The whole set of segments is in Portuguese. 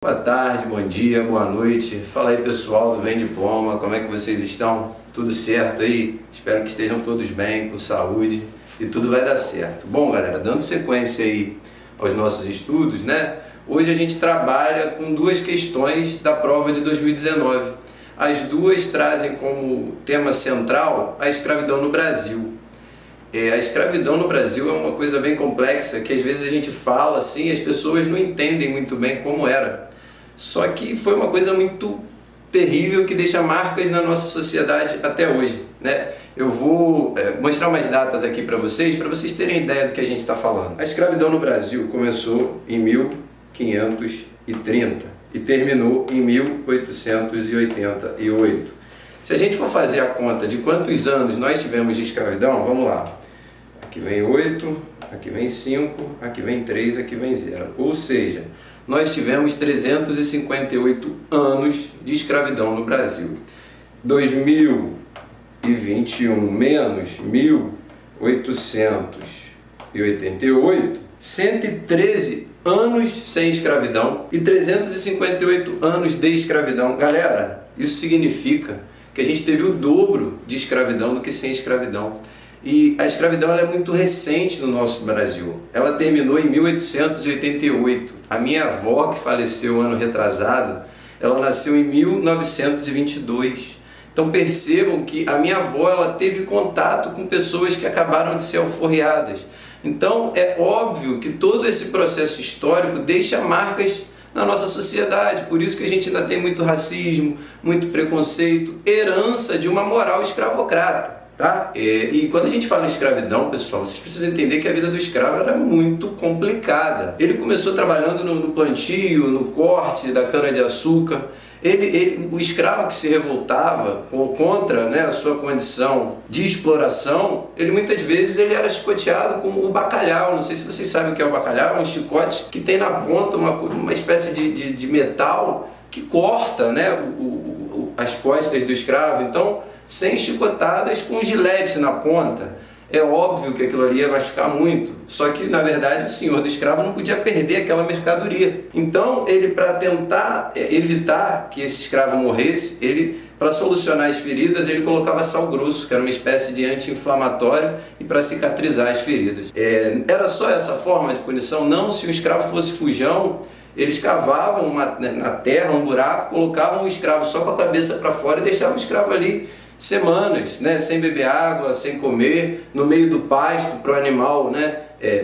Boa tarde, bom dia, boa noite. Fala aí pessoal do Vem Diploma, como é que vocês estão? Tudo certo aí? Espero que estejam todos bem, com saúde e tudo vai dar certo. Bom galera, dando sequência aí aos nossos estudos, né? Hoje a gente trabalha com duas questões da prova de 2019. As duas trazem como tema central a escravidão no Brasil. A escravidão no Brasil é uma coisa bem complexa, que às vezes a gente fala assim e as pessoas não entendem muito bem como era. Só que foi uma coisa muito terrível que deixa marcas na nossa sociedade até hoje, né? Eu vou mostrar umas datas aqui para vocês terem ideia do que a gente está falando. A escravidão no Brasil começou em 1530 e terminou em 1888. Se a gente for fazer a conta de quantos anos nós tivemos de escravidão, vamos lá. Aqui vem 8, aqui vem 5, aqui vem 3, aqui vem 0. Ou seja, nós tivemos 358 anos de escravidão no Brasil. 2021 menos 1888, 113 anos sem escravidão e 358 anos de escravidão. Galera, isso significa que a gente teve o dobro de escravidão do que sem escravidão. E a escravidão ela é muito recente no nosso Brasil. Ela terminou em 1888. A minha avó, que faleceu ano retrasado, ela nasceu em 1922. Então percebam que a minha avó ela teve contato com pessoas que acabaram de ser alforriadas. Então é óbvio que todo esse processo histórico deixa marcas na nossa sociedade. Por isso que a gente ainda tem muito racismo, muito preconceito, herança de uma moral escravocrata. Tá? E quando a gente fala em escravidão, pessoal, vocês precisam entender que a vida do escravo era muito complicada. Ele começou trabalhando no plantio, no corte da cana-de-açúcar. O escravo que se revoltava contra, né, a sua condição de exploração, ele muitas vezes ele era chicoteado com o bacalhau. Não sei se vocês sabem o que é o bacalhau, é um chicote que tem na ponta uma espécie de metal que corta, né, as costas do escravo. Então, sem chicotadas com gilete na ponta. É óbvio que aquilo ali ia machucar muito, só que na verdade o senhor do escravo não podia perder aquela mercadoria. Então ele, para tentar evitar que esse escravo morresse, ele, para solucionar as feridas, ele colocava sal grosso, que era uma espécie de anti-inflamatório, e para cicatrizar as feridas. Era só essa forma de punição? Não, se o escravo fosse fujão, eles cavavam na terra um buraco, colocavam o escravo só com a cabeça para fora e deixavam o escravo ali semanas, né, sem beber água, sem comer, no meio do pasto, para o animal, né,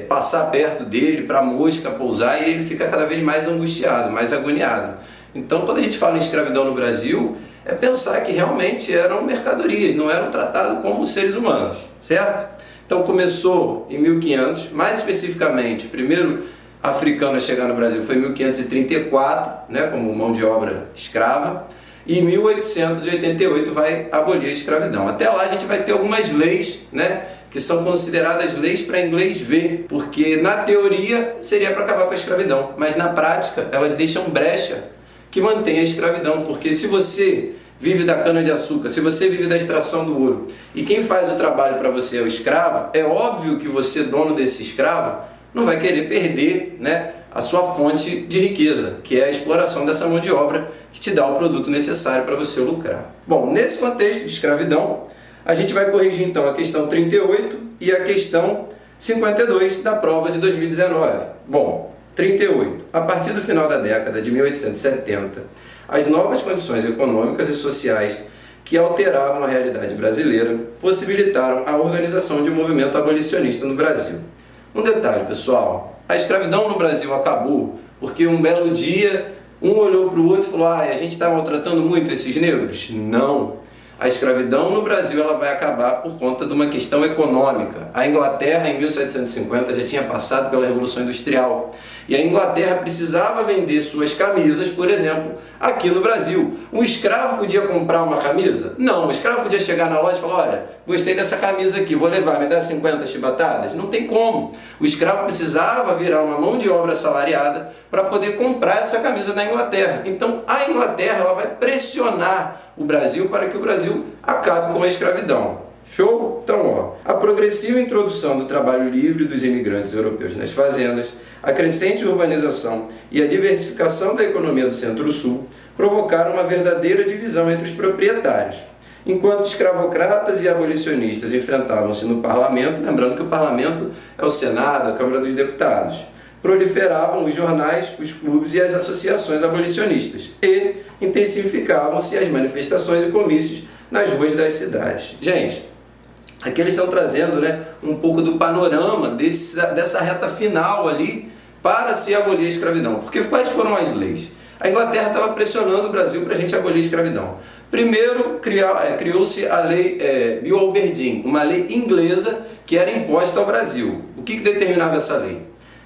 passar perto dele, para a mosca pousar, e ele fica cada vez mais angustiado, mais agoniado. Então, quando a gente fala em escravidão no Brasil, é pensar que realmente eram mercadorias, não eram tratados como seres humanos, certo? Então, começou em 1500, mais especificamente, o primeiro africano a chegar no Brasil foi em 1534, né, como mão de obra escrava. E em 1888 vai abolir a escravidão. Até lá a gente vai ter algumas leis, né, que são consideradas leis para inglês ver, porque na teoria seria para acabar com a escravidão, mas na prática elas deixam brecha que mantém a escravidão, porque se você vive da cana-de-açúcar, se você vive da extração do ouro, e quem faz o trabalho para você é o escravo, é óbvio que você, dono desse escravo, não vai querer perder, né, a sua fonte de riqueza, que é a exploração dessa mão de obra que te dá o produto necessário para você lucrar. Bom, nesse contexto de escravidão, a gente vai corrigir então a questão 38 e a questão 52 da prova de 2019. Bom, 38. A partir do final da década de 1870, as novas condições econômicas e sociais que alteravam a realidade brasileira possibilitaram a organização de um movimento abolicionista no Brasil. Um detalhe, pessoal. A escravidão no Brasil acabou porque um belo dia um olhou para o outro e falou: a gente está maltratando muito esses negros? Não. A escravidão no Brasil ela vai acabar por conta de uma questão econômica. A Inglaterra, em 1750, já tinha passado pela Revolução Industrial. E a Inglaterra precisava vender suas camisas, por exemplo, aqui no Brasil. Um escravo podia comprar uma camisa? Não. O escravo podia chegar na loja e falar: olha, gostei dessa camisa aqui, vou levar, me dá 50 chibatadas? Não tem como. O escravo precisava virar uma mão de obra assalariada para poder comprar essa camisa na Inglaterra. Então a Inglaterra ela vai pressionar o Brasil para que o Brasil acabe com a escravidão. Show? Então, a progressiva introdução do trabalho livre dos imigrantes europeus nas fazendas, A crescente urbanização e a diversificação da economia do Centro-Sul provocaram uma verdadeira divisão entre os proprietários. Enquanto escravocratas e abolicionistas enfrentavam-se no parlamento, lembrando que o parlamento é o Senado, a Câmara dos Deputados, proliferavam os jornais, os clubes e as associações abolicionistas e intensificavam-se as manifestações e comícios nas ruas das cidades. Gente, aqui eles estão trazendo, um pouco do panorama dessa reta final ali para se abolir a escravidão. Porque quais foram as leis? A Inglaterra estava pressionando o Brasil para a gente abolir a escravidão. Primeiro, criou-se a lei Bill Alberdin, uma lei inglesa que era imposta ao Brasil. O que determinava essa lei?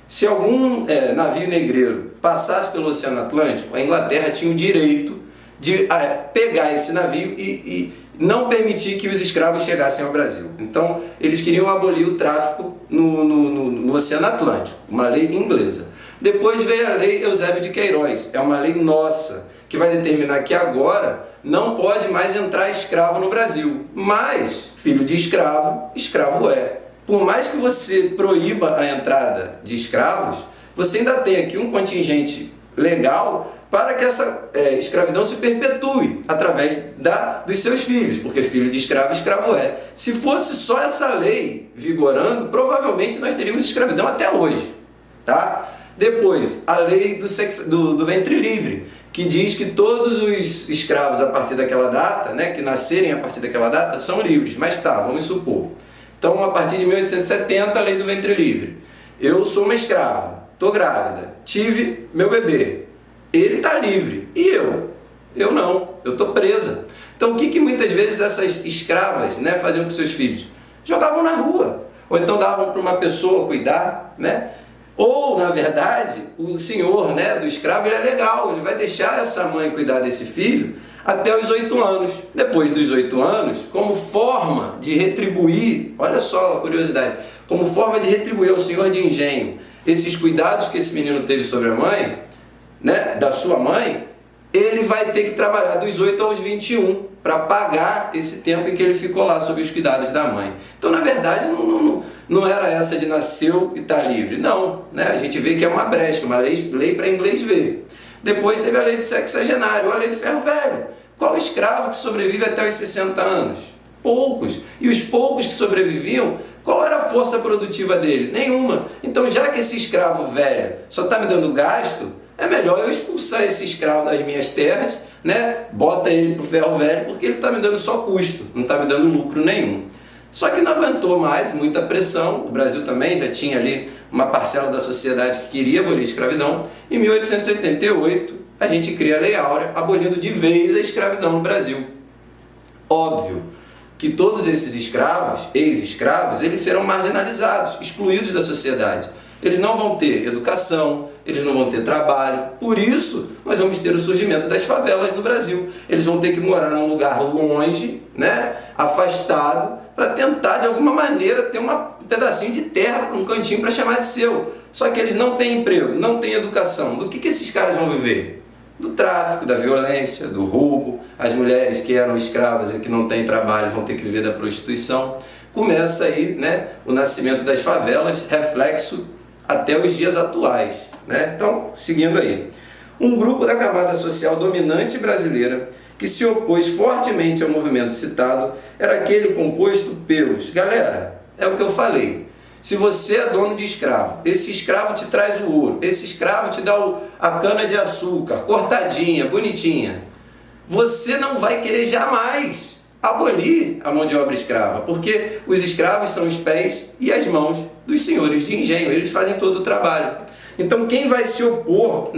Se algum navio negreiro passasse pelo Oceano Atlântico, a Inglaterra tinha o direito de pegar esse navio e não permitir que os escravos chegassem ao Brasil. Então, eles queriam abolir o tráfico no Oceano Atlântico, uma lei inglesa. Depois veio a lei Eusébio de Queiroz, é uma lei nossa, que vai determinar que agora não pode mais entrar escravo no Brasil. Mas, filho de escravo, escravo é. Por mais que você proíba a entrada de escravos, você ainda tem aqui um contingente legal para que essa escravidão se perpetue através dos seus filhos, porque filho de escravo, escravo é. Se fosse só essa lei vigorando, provavelmente nós teríamos escravidão até hoje. Tá? Depois, a lei do ventre livre, que diz que todos os escravos a partir daquela data, que nascerem a partir daquela data, são livres. Mas tá, vamos supor. Então, a partir de 1870, a lei do ventre livre. Eu sou uma escrava, estou grávida, tive meu bebê. Ele está livre. E eu? Eu não, eu estou presa. Então, o que muitas vezes essas escravas faziam com seus filhos? Jogavam na rua. Ou então davam para uma pessoa cuidar, Ou, na verdade, o senhor do escravo ele é legal, ele vai deixar essa mãe cuidar desse filho até os 8 anos. Depois dos 8 anos, como forma de retribuir, olha só a curiosidade, como forma de retribuir ao senhor de engenho esses cuidados que esse menino teve sobre a mãe, da sua mãe, ele vai ter que trabalhar dos 8 aos 21 para pagar esse tempo em que ele ficou lá sob os cuidados da mãe. Então, na verdade, não era essa de nasceu e está livre. Não, a gente vê que é uma brecha, uma lei para inglês ver. Depois teve a lei do sexagenário, a lei do ferro velho. Qual escravo que sobrevive até os 60 anos? Poucos. E os poucos que sobreviviam, qual era a força produtiva dele? Nenhuma. Então, já que esse escravo velho só está me dando gasto, é melhor eu expulsar esse escravo das minhas terras, bota ele para o ferro velho, porque ele está me dando só custo, não está me dando lucro nenhum. Só que não aguentou mais, muita pressão, o Brasil também já tinha ali uma parcela da sociedade que queria abolir a escravidão. Em 1888, a gente cria a Lei Áurea, abolindo de vez a escravidão no Brasil. Óbvio que todos esses escravos, ex-escravos, eles serão marginalizados, excluídos da sociedade. Eles não vão ter educação, eles não vão ter trabalho. Por isso, nós vamos ter o surgimento das favelas no Brasil. Eles vão ter que morar num lugar longe, afastado, para tentar, de alguma maneira, ter um pedacinho de terra, um cantinho para chamar de seu. Só que eles não têm emprego, não têm educação. Do que esses caras vão viver? Do tráfico, da violência, do roubo. As mulheres que eram escravas e que não têm trabalho vão ter que viver da prostituição. Começa aí o nascimento das favelas, reflexo até os dias atuais. Então, seguindo aí. Um grupo da camada social dominante brasileira que se opôs fortemente ao movimento citado era aquele composto pelos... Galera, é o que eu falei. Se você é dono de escravo, esse escravo te traz o ouro, esse escravo te dá a cana de açúcar, cortadinha, bonitinha, você não vai querer jamais abolir a mão de obra escrava, porque os escravos são os pés e as mãos dos senhores de engenho, eles fazem todo o trabalho. Então, quem vai se opor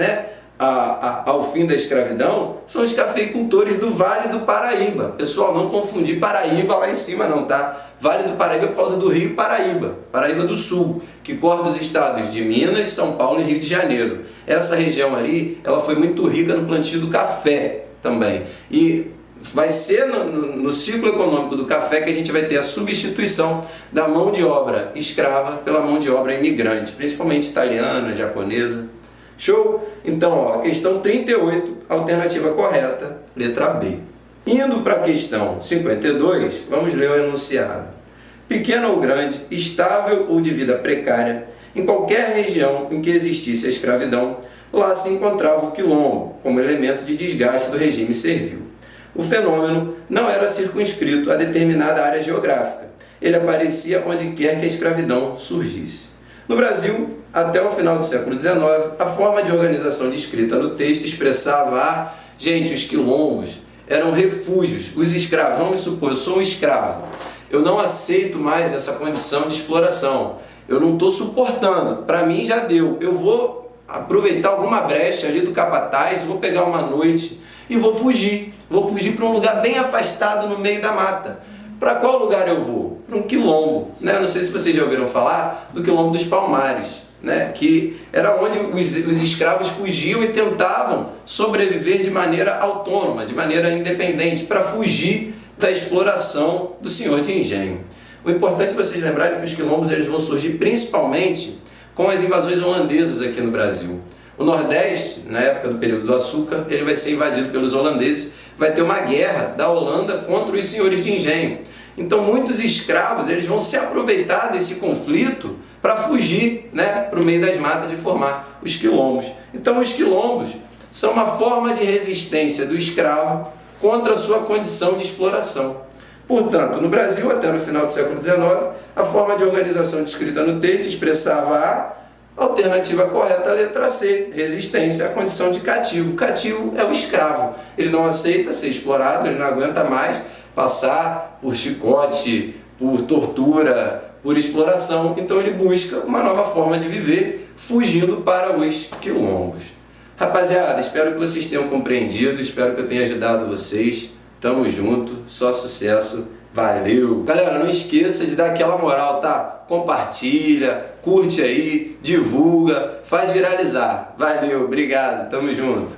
ao fim da escravidão são os cafeicultores do Vale do Paraíba. Pessoal, não confundir Paraíba lá em cima não, tá? Vale do Paraíba por causa do Rio Paraíba, Paraíba do Sul, que corta os estados de Minas, São Paulo e Rio de Janeiro. Essa região ali, ela foi muito rica no plantio do café também. E vai ser no ciclo econômico do café que a gente vai ter a substituição da mão de obra escrava pela mão de obra imigrante, principalmente italiana, japonesa. Show? Então, questão 38, alternativa correta, letra B. Indo para a questão 52, vamos ler o enunciado. Pequeno ou grande, estável ou de vida precária, Em qualquer região em que existisse a escravidão, lá se encontrava o quilombo, como elemento de desgaste do regime servil. O fenômeno não era circunscrito a determinada área geográfica. Ele aparecia onde quer que a escravidão surgisse. No Brasil, até o final do século XIX, a forma de organização descrita no texto expressava os quilombos eram refúgios. Os escravos, vamos supor, eu sou um escravo. Eu não aceito mais essa condição de exploração. Eu não estou suportando. Para mim já deu. Eu vou aproveitar alguma brecha ali do capataz, vou pegar uma noite e vou fugir. Vou fugir para um lugar bem afastado no meio da mata. Para qual lugar eu vou? Para um quilombo. Né? Não sei se vocês já ouviram falar do quilombo dos Palmares, né? Que era onde os escravos fugiam e tentavam sobreviver de maneira autônoma, de maneira independente, para fugir da exploração do senhor de engenho. O importante é vocês lembrarem que os quilombos eles vão surgir principalmente com as invasões holandesas aqui no Brasil. O Nordeste, na época do período do açúcar, ele vai ser invadido pelos holandeses, vai ter uma guerra da Holanda contra os senhores de engenho. Então muitos escravos eles vão se aproveitar desse conflito para fugir, né, para o meio das matas e formar os quilombos. Então os quilombos são uma forma de resistência do escravo contra a sua condição de exploração. Portanto, no Brasil, até no final do século XIX, a forma de organização descrita no texto expressava a alternativa correta, a letra C, resistência à condição de cativo. Cativo é o escravo. Ele não aceita ser explorado, ele não aguenta mais passar por chicote, por tortura, por exploração. Então ele busca uma nova forma de viver, fugindo para os quilombos. Rapaziada, espero que vocês tenham compreendido, espero que eu tenha ajudado vocês. Tamo junto, só sucesso, valeu! Galera, não esqueça de dar aquela moral, tá? Compartilha, curte aí, divulga, faz viralizar. Valeu, obrigado, tamo junto!